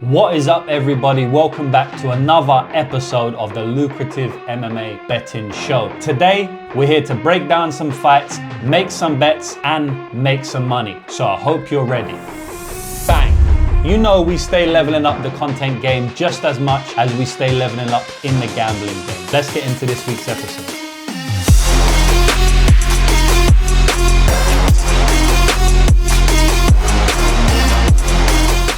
What is up, everybody? Welcome back to another episode of the Lucrative MMA Betting Show. Today, we're here to break down some fights, make some bets, and make some money. So I hope you're ready. Bang! You know we stay leveling up the content game just as much as we stay leveling up in the gambling game. Let's get into this week's episode.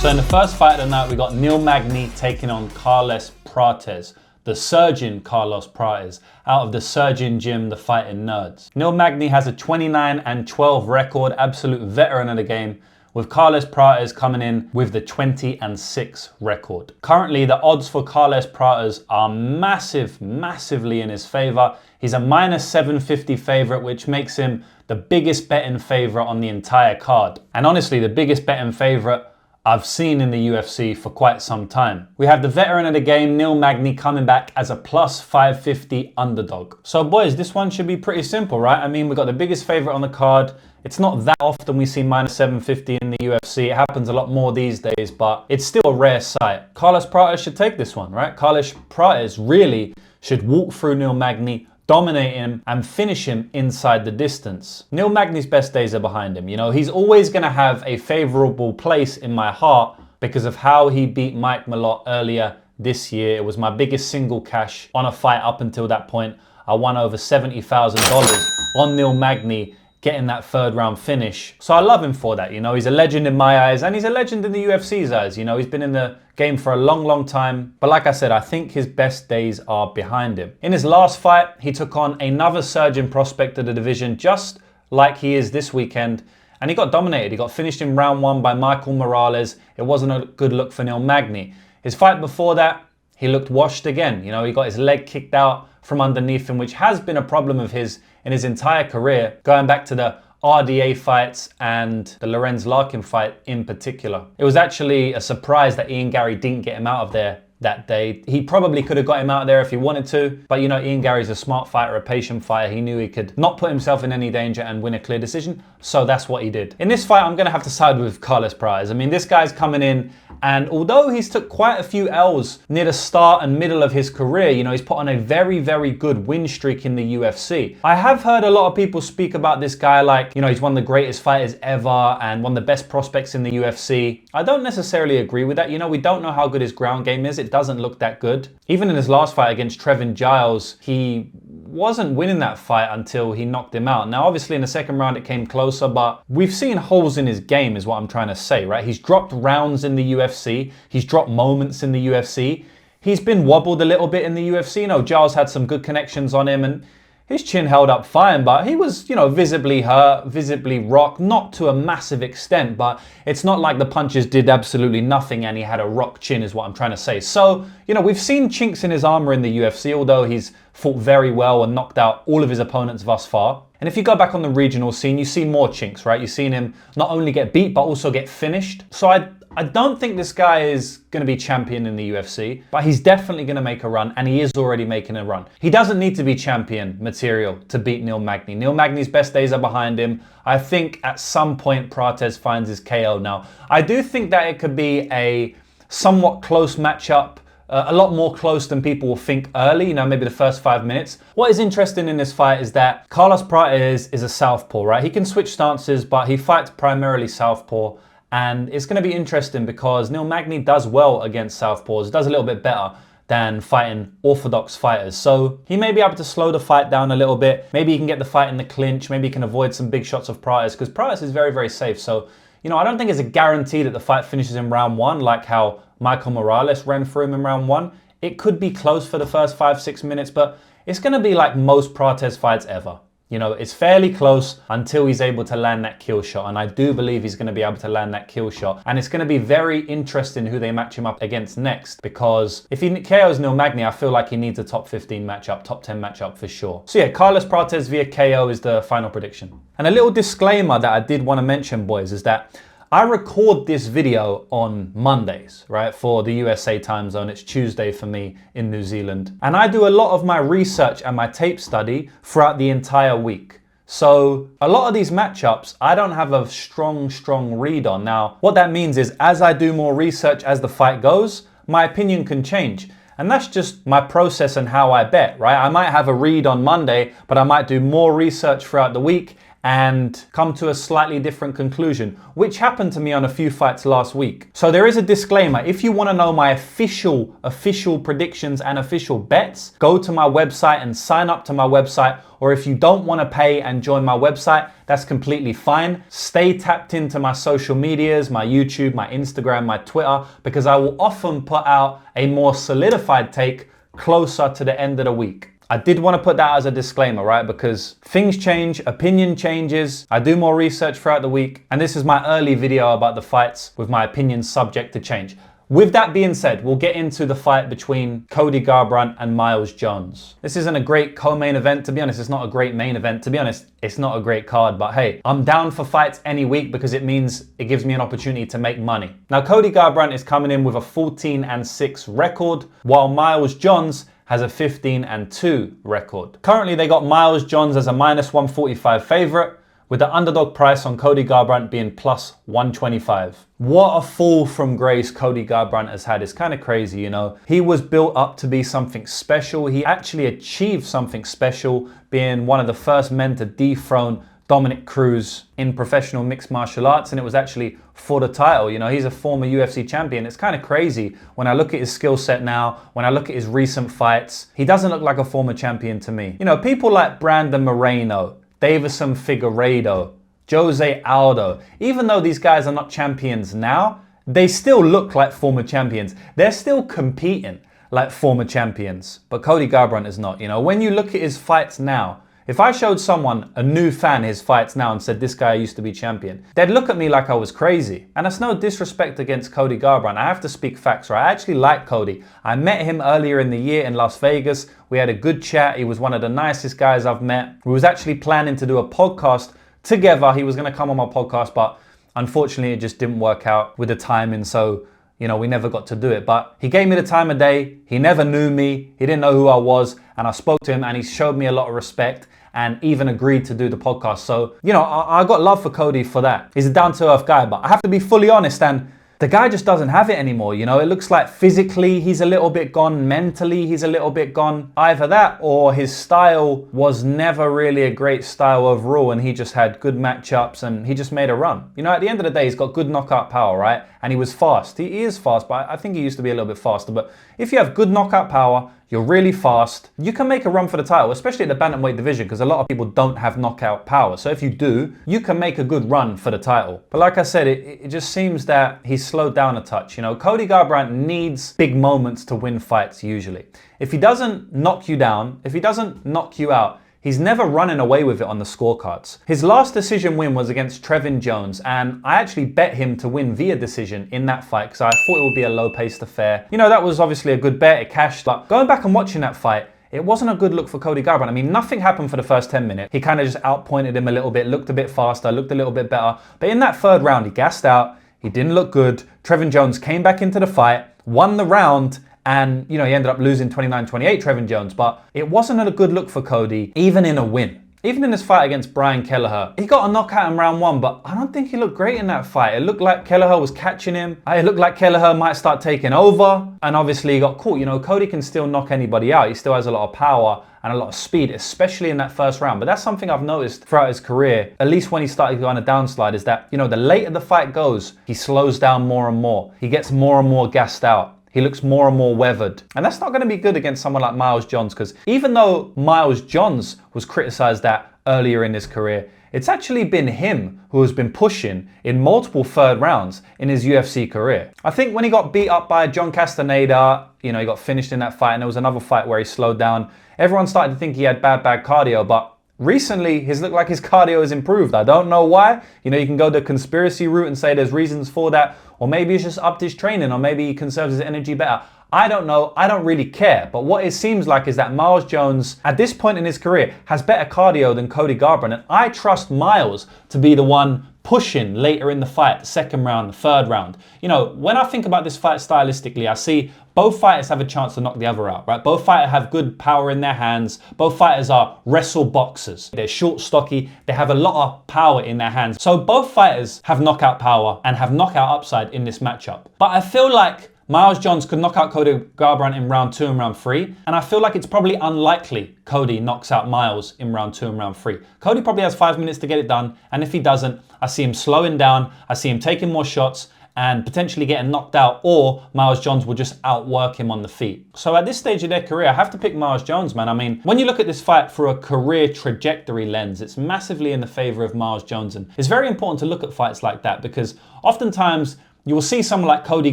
So in the first fight of the night, we got Magny taking on Carlos Prates, the surgeon Carlos Prates, out of the Surgeon Gym, the Fighting Nerds. Magny has a 29-12 record, absolute veteran of the game, with Carlos Prates coming in with the 20-6 record. Currently, the odds for Carlos Prates are massively in his favor. He's a -750 favorite, which makes him the biggest betting favorite on the entire card. And honestly, the biggest betting favorite I've seen in the UFC for quite some time. We have the veteran of the game, Magny, coming back as a +550 underdog. So boys, this one should be pretty simple, right? I mean, we've got the biggest favorite on the card. It's not that often we see -750 in the UFC. It happens a lot more these days, but it's still a rare sight. Carlos Prates should take this one, right? Carlos Prates really should walk through Magny, dominate him and finish him inside the distance. Magny's best days are behind him. You know, he's always going to have a favorable place in my heart because of how he beat Mike Malott earlier this year. It was my biggest single cash on a fight up until that point. I won over $70,000 on Magny getting that third round finish. So I love him for that. You know, he's a legend in my eyes and he's a legend in the UFC's eyes. You know, he's been in the game for a long time. But like I said, I think his best days are behind him. In his last fight, he took on another surgeon prospect of the division, just like he is this weekend. And he got dominated. He got finished in round 1 by Michael Morales. It wasn't a good look for Magny. His fight before that, he looked washed again. You know, he got his leg kicked out from underneath him, which has been a problem of his in his entire career, going back to the RDA fights and the Lorenz Larkin fight in particular. It was actually a surprise that Ian Garry didn't get him out of there that day. He probably could have got him out of there if he wanted to, but you know, Ian Garry's a smart fighter, a patient fighter. He knew he could not put himself in any danger and win a clear decision, so that's what he did. In this fight, I'm going to have to side with Carlos Prates. I mean, this guy's coming in, and although he's took quite a few L's near the start and middle of his career, you know, he's put on a very good win streak in the UFC. I have heard a lot of people speak about this guy like, you know, he's one of the greatest fighters ever and one of the best prospects in the UFC. I don't necessarily agree with that. You know, we don't know how good his ground game is. It doesn't look that good. Even in his last fight against Trevin Giles, he wasn't winning that fight until he knocked him out. Now, obviously in the second round, it came closer, but we've seen holes in his game is what I'm trying to say, right? He's dropped rounds in the UFC. He's dropped moments in the UFC. He's been wobbled a little bit in the UFC. You know, Giles had some good connections on him and his chin held up fine, but he was, you know, visibly hurt, visibly rocked, not to a massive extent, but it's not like the punches did absolutely nothing and he had a rock chin is what I'm trying to say. So, you know, we've seen chinks in his armor in the UFC, although he's fought very well and knocked out all of his opponents thus far. And if you go back on the regional scene, you see more chinks, right? You've seen him not only get beat, but also get finished. So I don't think this guy is going to be champion in the UFC, but he's definitely going to make a run, and he is already making a run. He doesn't need to be champion material to beat Magny. Magny's best days are behind him. I think at some point Prates finds his KO now. I do think that it could be a somewhat close matchup, a lot more close than people will think early, you know, maybe the first 5 minutes. What is interesting in this fight is that Carlos Prates is a southpaw, right? He can switch stances, but he fights primarily southpaw. And it's going to be interesting because Magny does well against southpaws, does a little bit better than fighting orthodox fighters. So he may be able to slow the fight down a little bit. Maybe he can get the fight in the clinch. Maybe he can avoid some big shots of Prates because Prates is very safe. So, you know, I don't think it's a guarantee that the fight finishes in round 1 like how Michael Morales ran through him in round 1. It could be close for the first 5-6 minutes, but it's going to be like most Prates fights ever. You know, it's fairly close until he's able to land that kill shot. And I do believe he's going to be able to land that kill shot. And it's going to be very interesting who they match him up against next. Because if he KOs Magny, I feel like he needs a top 15 matchup, top 10 matchup for sure. So yeah, Carlos Prates via KO is the final prediction. And a little disclaimer that I did want to mention, boys, is that I record this video on Mondays, right? For the USA time zone. It's Tuesday for me in New Zealand. And I do a lot of my research and my tape study throughout the entire week. So a lot of these matchups, I don't have a strong read on. Now, what that means is as I do more research as the fight goes, my opinion can change. And that's just my process and how I bet, right? I might have a read on Monday, but I might do more research throughout the week and come to a slightly different conclusion, which happened to me on a few fights last week. So there is a disclaimer. If you want to know my official predictions and official bets, go to my website and sign up to my website. Or if you don't want to pay and join my website, that's completely fine. Stay tapped into my social medias, my YouTube, my Instagram, my Twitter, because I will often put out a more solidified take closer to the end of the week. I did want to put that as a disclaimer, right? Because things change, opinion changes. I do more research throughout the week. And this is my early video about the fights with my opinions subject to change. With that being said, we'll get into the fight between Cody Garbrandt and Miles Jones. This isn't a great co-main event. To be honest, it's not a great main event. To be honest, it's not a great card. But hey, I'm down for fights any week because it means it gives me an opportunity to make money. Now, Cody Garbrandt is coming in with a 14-6 record, while Miles Jones has a 15-2 record. Currently, they got Miles Jones as a -145 favorite, with the underdog price on Cody Garbrandt being +125. What a fall from grace Cody Garbrandt has had. It's kind of crazy, you know. He was built up to be something special. He actually achieved something special, being one of the first men to dethrone Dominic Cruz in professional mixed martial arts, and it was actually for the title. You know, he's a former UFC champion. It's kind of crazy when I look at his skill set now, when I look at his recent fights. He doesn't look like a former champion to me. You know, people like Brandon Moreno, Davison Figueiredo, Jose Aldo, even though these guys are not champions now, they still look like former champions. They're still competing like former champions, but Cody Garbrandt is not. You know, when you look at his fights now, if I showed someone, a new fan, his fights now and said, this guy used to be champion, they'd look at me like I was crazy. And that's no disrespect against Cody Garbrandt. I have to speak facts, right? I actually like Cody. I met him earlier in the year in Las Vegas. We had a good chat. He was one of the nicest guys I've met. We was actually planning to do a podcast together. He was going to come on my podcast, but unfortunately it just didn't work out with the timing. So, you know, we never got to do it. But he gave me the time of day. He never knew me. He didn't know who I was. And I spoke to him and he showed me a lot of respect and even agreed to do the podcast. So, you know, I got love for Cody for that. He's a down-to-earth guy, but I have to be fully honest, and the guy just doesn't have it anymore. You know, it looks like physically he's a little bit gone, mentally he's a little bit gone. Either that or his style was never really a great style overall and he just had good matchups and he just made a run. You know, at the end of the day, he's got good knockout power, right? And he was fast. He is fast, but I think he used to be a little bit faster. But if you have good knockout power, you're really fast, you can make a run for the title, especially at the bantamweight division, because a lot of people don't have knockout power. So if you do, you can make a good run for the title. But like I said, it just seems that he's slowed down a touch. You know, Cody Garbrandt needs big moments to win fights usually. If he doesn't knock you down, if he doesn't knock you out, he's never running away with it on the scorecards. His last decision win was against Trevin Jones, and I actually bet him to win via decision in that fight because I thought it would be a low-paced affair. You know, that was obviously a good bet, it cashed, but going back and watching that fight, it wasn't a good look for Cody Garbrandt. I mean, nothing happened for the first 10 minutes. He kind of just outpointed him a little bit, looked a bit faster, looked a little bit better. But in that third round, he gassed out, he didn't look good. Trevin Jones came back into the fight, won the round, and, you know, he ended up losing 29-28, Trevin Jones. But it wasn't a good look for Cody, even in a win. Even in his fight against Brian Kelleher, he got a knockout in round one, but I don't think he looked great in that fight. It looked like Kelleher was catching him. It looked like Kelleher might start taking over. And obviously he got caught. You know, Cody can still knock anybody out. He still has a lot of power and a lot of speed, especially in that first round. But that's something I've noticed throughout his career, at least when he started going a downslide, is that, you know, the later the fight goes, he slows down more and more. He gets more and more gassed out. He looks more and more weathered. And that's not going to be good against someone like Miles Jones, because even though Miles Jones was criticized that earlier in his career, it's actually been him who has been pushing in multiple third rounds in his UFC career. I think when he got beat up by John Castaneda, you know, he got finished in that fight, and there was another fight where he slowed down. Everyone started to think he had bad cardio, but recently, his looked like his cardio has improved. I don't know why. You know, you can go the conspiracy route and say there's reasons for that, or maybe he's just upped his training, or maybe he conserves his energy better. I don't know. I don't really care. But what it seems like is that Miles Jones, at this point in his career, has better cardio than Cody Garbrandt, and I trust Miles to be the one pushing later in the fight, the second round, the third round. You know, when I think about this fight stylistically, I see both fighters have a chance to knock the other out, right? Both fighters have good power in their hands. Both fighters are wrestle boxers. They're short, stocky. They have a lot of power in their hands. So both fighters have knockout power and have knockout upside in this matchup. But I feel like Miles Jones could knock out Cody Garbrandt in round 2 and round 3. And I feel like it's probably unlikely Cody knocks out Miles in round 2 and round 3. Cody probably has 5 minutes to get it done. And if he doesn't, I see him slowing down. I see him taking more shots and potentially getting knocked out, or Miles Jones will just outwork him on the feet. So at this stage of their career, I have to pick Miles Jones, man. I mean, when you look at this fight through a career trajectory lens, it's massively in the favor of Miles Jones. And it's very important to look at fights like that because oftentimes you will see someone like Cody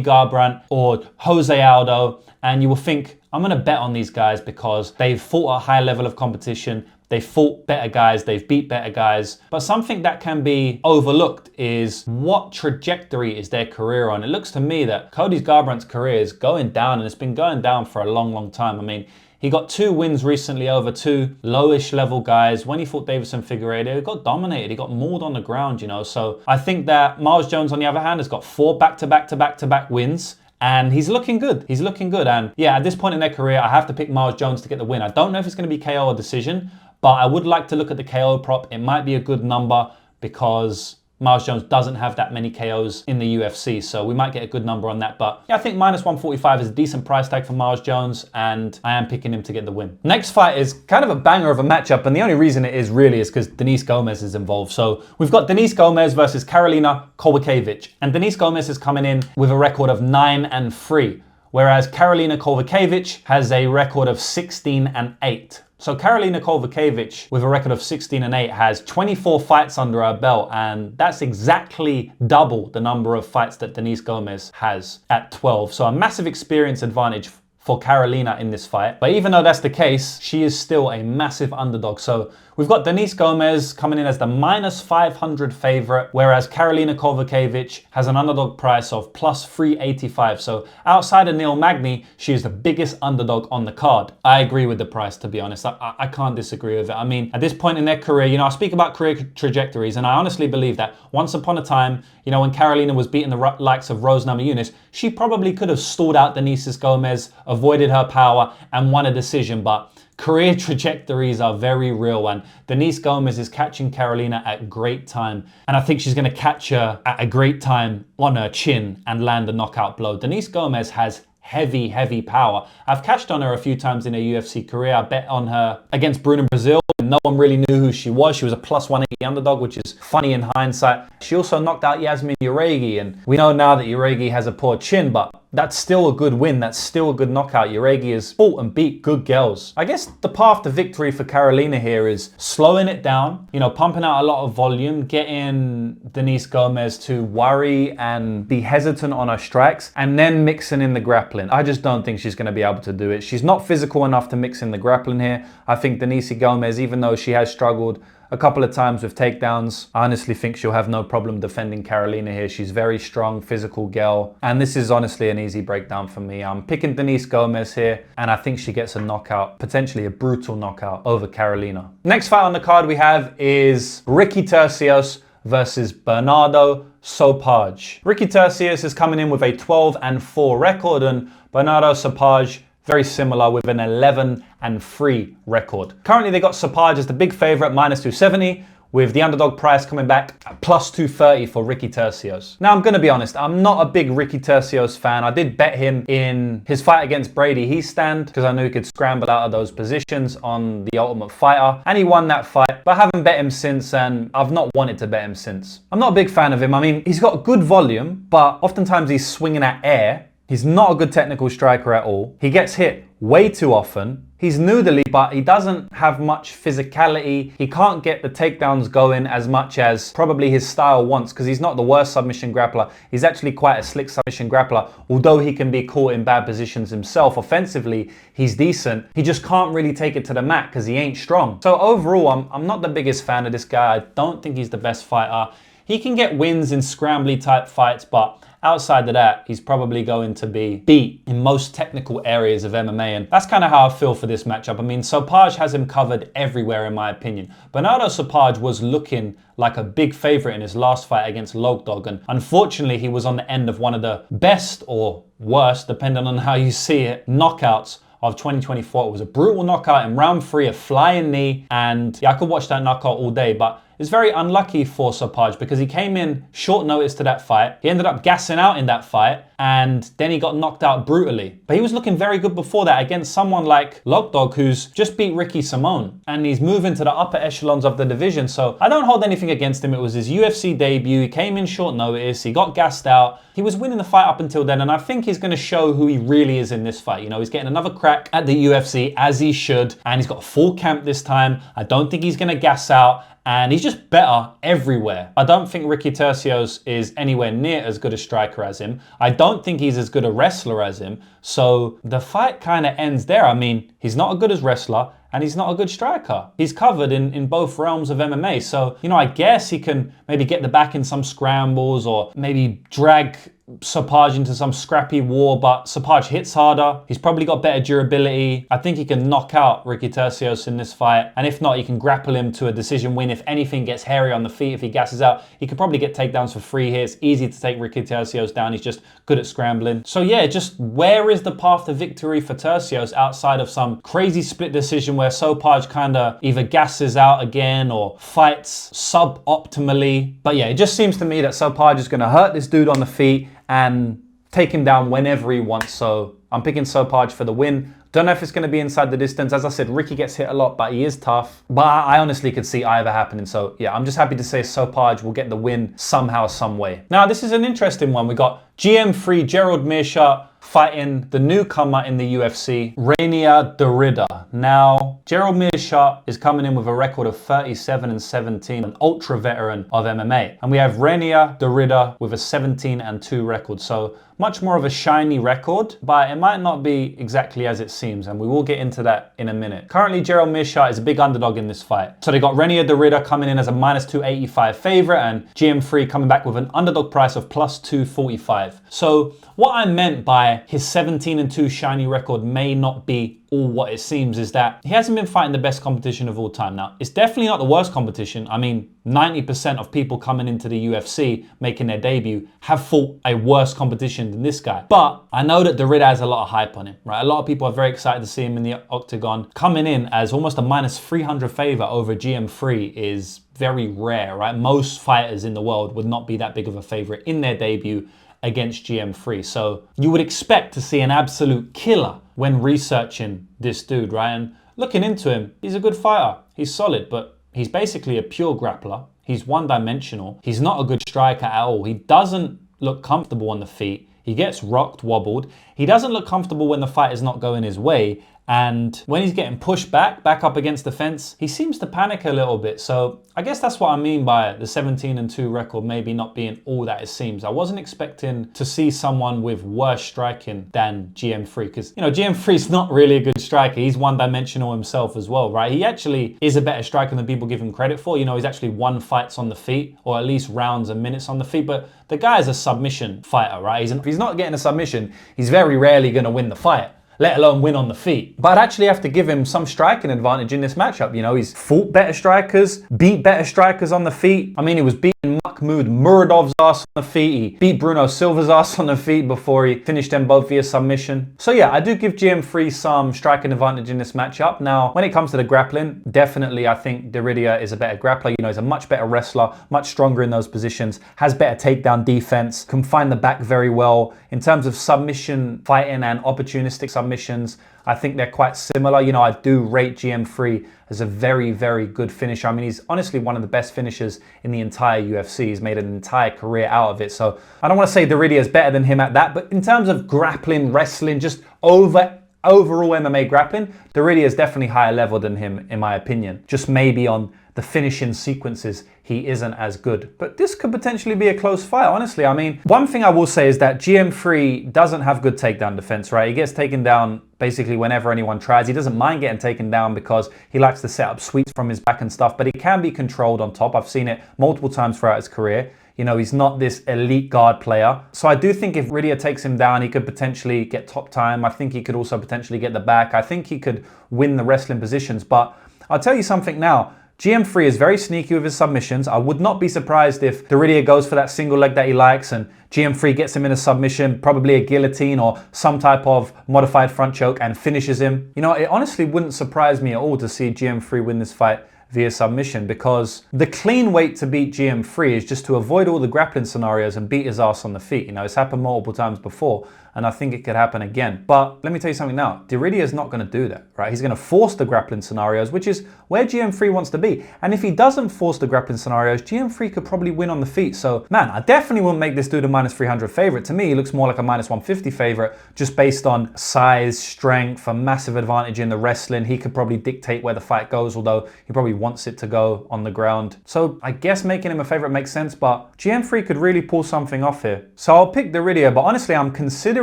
Garbrandt or Jose Aldo, and you will think, I'm gonna bet on these guys because they've fought at a high level of competition. They fought better guys, they've beat better guys. But something that can be overlooked is what trajectory is their career on. It looks to me that Cody Garbrandt's career is going down, and it's been going down for a long, long time. I mean, he got 2 wins recently over 2 lowish level guys. When he fought Davison Figueiredo, he got dominated. He got mauled on the ground, you know. So I think that Miles Jones, on the other hand, has got 4 back-to-back wins. And he's looking good. He's looking good. And yeah, at this point in their career, I have to pick Miles Jones to get the win. I don't know if it's going to be KO or decision, but I would like to look at the KO prop. It might be a good number because Miles Jones doesn't have that many KOs in the UFC, so we might get a good number on that. But yeah, I think minus 145 is a decent price tag for Miles Jones, and I am picking him to get the win. Next fight is kind of a banger of a matchup, and the only reason it is really is because Denis Gomes is involved. So we've got Denis Gomes versus Karolina Kowalkiewicz, and Denis Gomes is coming in with a record of 9-3, whereas Karolina Kowalkiewicz has a record of 16-8. So Karolina Kowalkiewicz, with a record of 16-8, has 24 fights under her belt, and that's exactly double the number of fights that Denis Gomes has at 12. So a massive experience advantage for Karolina in this fight. But even though that's the case, she is still a massive underdog. So we've got Denis Gomes coming in as the minus 500 favorite, whereas Karolina Kowalkiewicz has an underdog price of plus 385. So outside of Neil Magny, she is the biggest underdog on the card. I agree with the price, to be honest. I can't disagree with it. I mean, at this point in their career, you know, I speak about career trajectories, and I honestly believe that once upon a time, you know, when Karolina was beating the likes of Rose Namajunas, she probably could have stalled out Denis Gomes, avoided her power, and won a decision. But career trajectories are very real, and Denis Gomes is catching Karolina at great time. And I think she's going to catch her at a great time on her chin and land a knockout blow. Denis Gomes has heavy power. I've cashed on her a few times in her UFC career. I bet on her against Bruna Brazil. No one really knew who she was. She was a plus 180 underdog, which is funny in hindsight. She also knocked out Yasmin Jauregui, and we know now that Jauregui has a poor chin, but that's still a good win. That's still a good knockout. Jauregui has fought and beat good girls. I guess the path to victory for Karolina here is slowing it down, you know, pumping out a lot of volume, getting Denis Gomes to worry and be hesitant on her strikes, and then mixing in the grappling. I just don't think she's going to be able to do it. She's not physical enough to mix in the grappling here. I think Denis Gomes, even though she has struggled a couple of times with takedowns, I honestly think she'll have no problem defending Karolina here. She's very strong, physical girl, and this is honestly an easy breakdown for me. I'm picking Denis Gomes here, and I think she gets a knockout, potentially a brutal knockout over Karolina. Next fight on the card we have is Ricky Turcios versus Bernado Sopaj. Ricky Turcios is coming in with a 12-4 record, and Bernado Sopaj very similar with an 11-3 record. Currently, they got Sopaj as the big favorite, minus 270, with the underdog price coming back at plus 230 for Ricky Turcios. Now, I'm going to be honest, I'm not a big Ricky Turcios fan. I did bet him in his fight against Brady Heastand because I knew he could scramble out of those positions on The Ultimate Fighter, and he won that fight, but I haven't bet him since, and I've not wanted to bet him since. I'm not a big fan of him. I mean, he's got good volume, but oftentimes he's swinging at air. He's not a good technical striker at all. He gets hit way too often. He's noodly, but he doesn't have much physicality. He can't get the takedowns going as much as probably his style wants, because he's not the worst submission grappler. He's actually quite a slick submission grappler, although he can be caught in bad positions himself. Offensively, he's decent. He just can't really take it to the mat because he ain't strong. So overall, I'm not the biggest fan of this guy. I don't think he's the best fighter. He can get wins in scrambly type fights, but outside of that, he's probably going to be beat in most technical areas of MMA. And that's kind of how I feel for this matchup. I mean, Sopaj has him covered everywhere, in my opinion. Bernado Sopaj was looking like a big favorite in his last fight against Logdog. And unfortunately, he was on the end of one of the best or worst, depending on how you see it, knockouts of 2024. It was a brutal knockout in round 3, a flying knee. And yeah, I could watch that knockout all day, but it's very unlucky for Sopaj because he came in short notice to that fight. He ended up gassing out in that fight and then he got knocked out brutally. But he was looking very good before that against someone like Logdog, who's just beat Ricky Simone and he's moving to the upper echelons of the division. So I don't hold anything against him. It was his UFC debut. He came in short notice. He got gassed out. He was winning the fight up until then, and I think he's going to show who he really is in this fight. You know, he's getting another crack at the UFC, as he should, and he's got a full camp this time. I don't think he's going to gas out, and he's just better everywhere. I don't think Ricky Turcios is anywhere near as good a striker as him. I don't think he's as good a wrestler as him. So the fight kind of ends there. I mean, he's not as good as wrestler, and he's not a good striker. He's covered in both realms of MMA. So, you know, I guess he can maybe get the back in some scrambles or maybe drag Sopaj into some scrappy war, but Sopaj hits harder. He's probably got better durability. I think he can knock out Ricky Turcios in this fight. And if not, he can grapple him to a decision win. If anything gets hairy on the feet, if he gasses out, he could probably get takedowns for free here. It's easy to take Ricky Turcios down. He's just good at scrambling. So yeah, just where is the path to victory for Turcios outside of some crazy split decision where Sopaj kind of either gasses out again or fights suboptimally? But yeah, it just seems to me that Sopaj is going to hurt this dude on the feet and take him down whenever he wants. So I'm picking Sopaj for the win. Don't know if it's going to be inside the distance. As I said, Ricky gets hit a lot, but he is tough. But I honestly could see either happening. So yeah, I'm just happy to say Sopaj will get the win somehow, some way. Now, this is an interesting one. We got GM3 Gerald Meerschaert fighting the newcomer in the UFC, Reinier Derrida. Now, Gerald Meerschaert is coming in with a record of 37-17, an ultra veteran of MMA. And we have Reinier Derrida with a 17-2 record. So much more of a shiny record, but it might not be exactly as it seems, and we will get into that in a minute. Currently, Gerald Meerschaert is a big underdog in this fight. So they got Reinier Derrida coming in as a -285 favorite, and GM3 coming back with an underdog price of +245. So what I meant by his 17-2 shiny record may not be all what it seems is that he hasn't been fighting the best competition of all time. Now, it's definitely not the worst competition. I mean, 90% of people coming into the UFC making their debut have fought a worse competition than this guy. But I know that Derrida has a lot of hype on him, right? A lot of people are very excited to see him in the octagon. Coming in as almost a -300 favor over GM3 is very rare, right? Most fighters in the world would not be that big of a favorite in their debut against GM3. So you would expect to see an absolute killer when researching this dude, right? And looking into him, he's a good fighter. He's solid, but he's basically a pure grappler. He's one-dimensional. He's not a good striker at all. He doesn't look comfortable on the feet. He gets rocked, wobbled. He doesn't look comfortable when the fight is not going his way. And when he's getting pushed back up against the fence, he seems to panic a little bit. So I guess that's what I mean by the 17-2 record maybe not being all that it seems. I wasn't expecting to see someone with worse striking than GM3 because, you know, GM3 is not really a good striker. He's one-dimensional himself as well, right? He actually is a better striker than people give him credit for. You know, he's actually won fights on the feet or at least rounds and minutes on the feet. But the guy is a submission fighter, right? If he's not getting a submission, he's very rarely going to win the fight, let alone win on the feet. But I'd actually have to give him some striking advantage in this matchup. You know, he's fought better strikers, beat better strikers on the feet. I mean, he was beating Mahmoud Muradov's ass on the feet. He beat Bruno Silva's ass on the feet before he finished them both via submission. So yeah, I do give GM3 some striking advantage in this matchup. Now, when it comes to the grappling, definitely I think Derrida is a better grappler. You know, he's a much better wrestler, much stronger in those positions, has better takedown defense, can find the back very well. In terms of submission fighting and opportunistic submissions, I think they're quite similar. You know, I do rate GM3 as a very, very good finisher. I mean, he's honestly one of the best finishers in the entire UFC. He's made an entire career out of it. So I don't want to say Derrida is better than him at that, but in terms of grappling, wrestling, just overall MMA grappling, Derrida is definitely higher level than him, in my opinion. Just maybe on the finishing sequences, he isn't as good. But this could potentially be a close fight, honestly. I mean, one thing I will say is that GM3 doesn't have good takedown defense, right? He gets taken down basically whenever anyone tries. He doesn't mind getting taken down because he likes to set up sweeps from his back and stuff, but he can be controlled on top. I've seen it multiple times throughout his career. You know, he's not this elite guard player. So I do think if Reinier takes him down, he could potentially get top time. I think he could also potentially get the back. I think he could win the wrestling positions. But I'll tell you something now. GM3 is very sneaky with his submissions. I would not be surprised if Reinier goes for that single leg that he likes and GM3 gets him in a submission, probably a guillotine or some type of modified front choke and finishes him. You know, it honestly wouldn't surprise me at all to see GM3 win this fight via submission, because the clean weight to beat GM3 is just to avoid all the grappling scenarios and beat his ass on the feet. You know, it's happened multiple times before, and I think it could happen again. But let me tell you something now. Reinier is not going to do that, right? He's going to force the grappling scenarios, which is where GM3 wants to be. And if he doesn't force the grappling scenarios, GM3 could probably win on the feet. So, man, I definitely wouldn't make this dude a -300 favorite. To me, he looks more like a -150 favorite, just based on size, strength, a massive advantage in the wrestling. He could probably dictate where the fight goes, although he probably wants it to go on the ground. So I guess making him a favorite makes sense, but GM3 could really pull something off here. So I'll pick Reinier, but honestly, I'm considering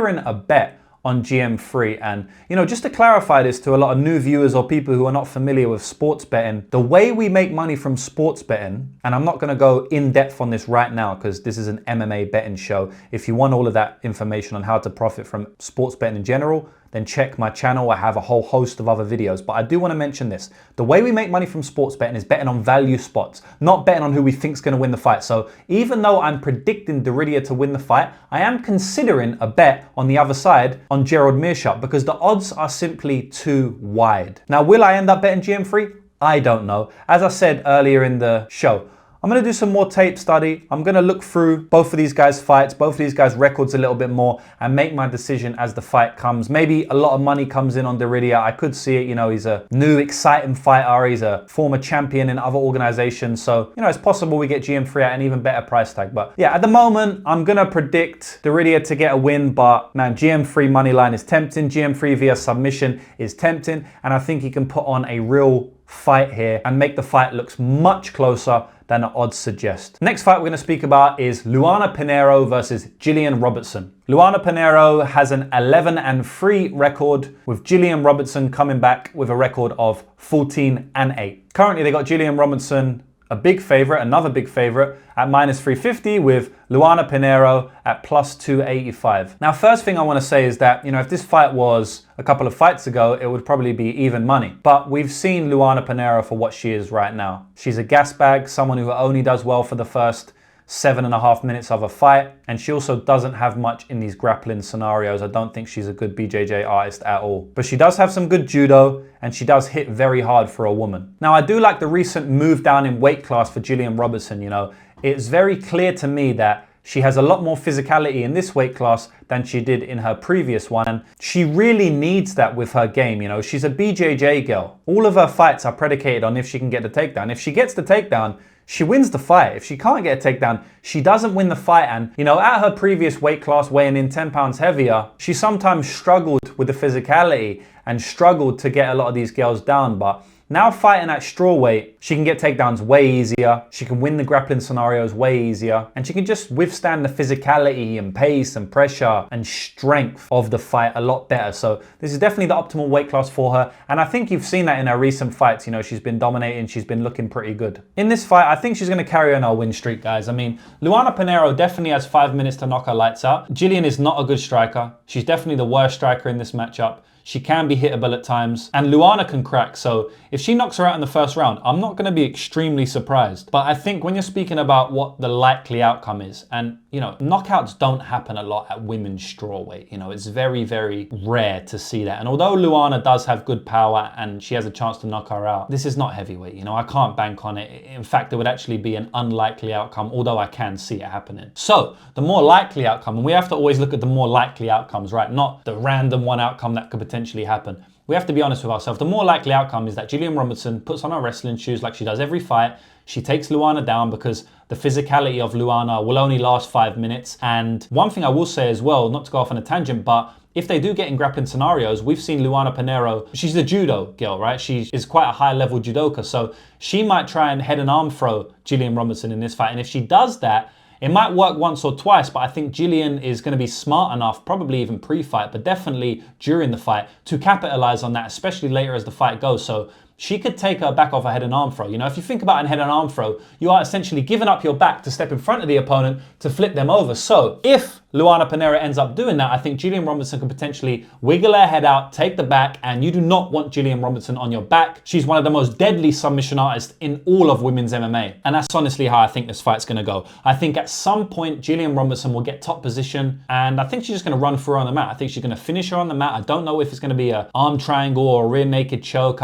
a bet on GM3. And, you know, just to clarify this to a lot of new viewers or people who are not familiar with sports betting, the way we make money from sports betting, and I'm not going to go in depth on this right now because this is an MMA betting show. If you want all of that information on how to profit from sports betting in general, then check my channel. I have a whole host of other videos. But I do want to mention this. The way we make money from sports betting is betting on value spots, not betting on who we think is going to win the fight. So even though I'm predicting Reinier to win the fight, I am considering a bet on the other side on Gerald Meerschaert because the odds are simply too wide. Now, will I end up betting GM3? I don't know. As I said earlier in the show, I'm going to do some more tape study. I'm going to look through both of these guys' fights, both of these guys' records a little bit more and make my decision as the fight comes. Maybe a lot of money comes in on Reinier. I could see it. You know, he's a new, exciting fighter. He's a former champion in other organizations. So, you know, it's possible we get GM3 at an even better price tag. But yeah, at the moment, I'm going to predict Reinier to get a win. But man, GM3 money line is tempting. GM3 via submission is tempting. And I think he can put on a real fight here and make the fight looks much closer than the odds suggest. Next fight we're going to speak about is Luana Pinheiro versus Gillian Robertson. Luana Pinheiro has an 11-3 record, with Gillian Robertson coming back with a record of 14-8. Currently they got Gillian Robertson a big favorite, another big favorite at -350, with Luana Pinheiro at +285. Now, first thing I want to say is that, you know, if this fight was a couple of fights ago, it would probably be even money. But we've seen Luana Pinheiro for what she is right now. She's a gas bag, someone who only does well for the first 7.5 minutes of a fight, and she also doesn't have much in these grappling scenarios. I don't think she's a good BJJ artist at all. But she does have some good judo, and she does hit very hard for a woman. Now, I do like the recent move down in weight class for Gillian Robertson. You know, it's very clear to me that she has a lot more physicality in this weight class than she did in her previous one. And she really needs that with her game. You know, she's a BJJ girl. All of her fights are predicated on if she can get the takedown. If she gets the takedown, she wins the fight. If she can't get a takedown, she doesn't win the fight. And, you know, at her previous weight class, weighing in 10 pounds heavier, she sometimes struggled with the physicality and struggled to get a lot of these girls down. But now fighting at straw weight, she can get takedowns way easier. She can win the grappling scenarios way easier. And she can just withstand the physicality and pace and pressure and strength of the fight a lot better. So this is definitely the optimal weight class for her. And I think you've seen that in her recent fights. You know, she's been dominating. She's been looking pretty good. In this fight, I think she's going to carry on her win streak, guys. I mean, Luana Pinheiro definitely has 5 minutes to knock her lights out. Gillian is not a good striker. She's definitely the worst striker in this matchup. She can be hittable at times, and Luana can crack. So if she knocks her out in the first round, I'm not going to be extremely surprised. But I think when you're speaking about what the likely outcome is, and, you know, knockouts don't happen a lot at women's strawweight. You know, it's very, very rare to see that. And although Luana does have good power and she has a chance to knock her out, this is not heavyweight. You know, I can't bank on it. In fact, it would actually be an unlikely outcome, although I can see it happening. So the more likely outcome, and we have to always look at the more likely outcomes, right? Not the random one outcome that could potentially happen. We have to be honest with ourselves. The more likely outcome is that Gillian Robertson puts on her wrestling shoes like she does every fight. She takes Luana down because the physicality of Luana will only last 5 minutes. And one thing I will say as well, not to go off on a tangent, but if they do get in grappling scenarios, we've seen Luana Pinheiro, she's a judo girl, right? She is quite a high level judoka. So she might try and head and arm throw Gillian Robertson in this fight. And if she does that, it might work once or twice, but I think Gillian is going to be smart enough, probably even pre-fight, but definitely during the fight, to capitalize on that, especially later as the fight goes. So she could take her back off a head and arm throw. You know, if you think about a head and arm throw, you are essentially giving up your back to step in front of the opponent to flip them over. So if Luana Pinheiro ends up doing that, I think Gillian Robertson can potentially wiggle her head out, take the back, and you do not want Gillian Robertson on your back. She's one of the most deadly submission artists in all of women's MMA. And that's honestly how I think this fight's gonna go. I think at some point, Gillian Robertson will get top position, and I think she's just gonna run through her on the mat. I think she's gonna finish her on the mat. I don't know if it's gonna be an arm triangle or a rear naked choke.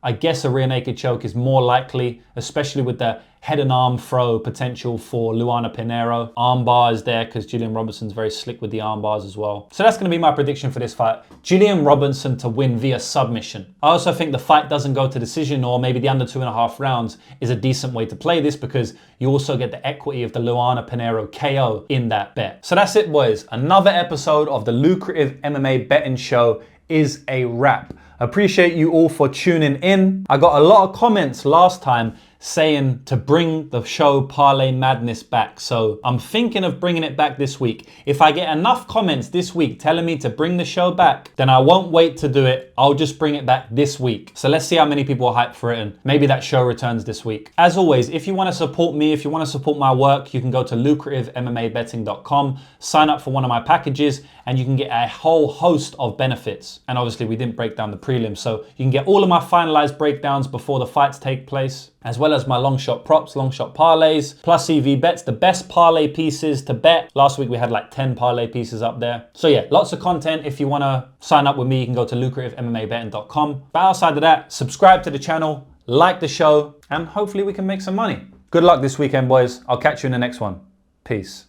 I guess a rear naked choke is more likely, especially with the head and arm throw potential for Luana Pinheiro. Arm bar is there because Gillian Robertson's very slick with the arm bars as well. So that's going to be my prediction for this fight. Gillian Robertson to win via submission. I also think the fight doesn't go to decision, or maybe the under 2.5 rounds is a decent way to play this because you also get the equity of the Luana Pinheiro KO in that bet. So that's it, boys. Another episode of the Lucrative MMA Betting Show is a wrap. Appreciate you all for tuning in. I got a lot of comments last time saying to bring the show Parlay Madness back. So I'm thinking of bringing it back this week. If I get enough comments this week telling me to bring the show back, then I won't wait to do it. I'll just bring it back this week. So let's see how many people are hyped for it, and maybe that show returns this week. As always, if you want to support me, if you want to support my work, you can go to lucrativemmabetting.com, sign up for one of my packages, and you can get a whole host of benefits. And obviously we didn't break down the prelims, so you can get all of my finalized breakdowns before the fights take place, as well as my long shot props, long shot parlays, plus EV bets, the best parlay pieces to bet. Last week we had like 10 parlay pieces up there. So yeah, lots of content. If you want to sign up with me, you can go to lucrativemmabetting.com. But outside of that, subscribe to the channel, like the show, and hopefully we can make some money. Good luck this weekend, boys. I'll catch you in the next one. Peace.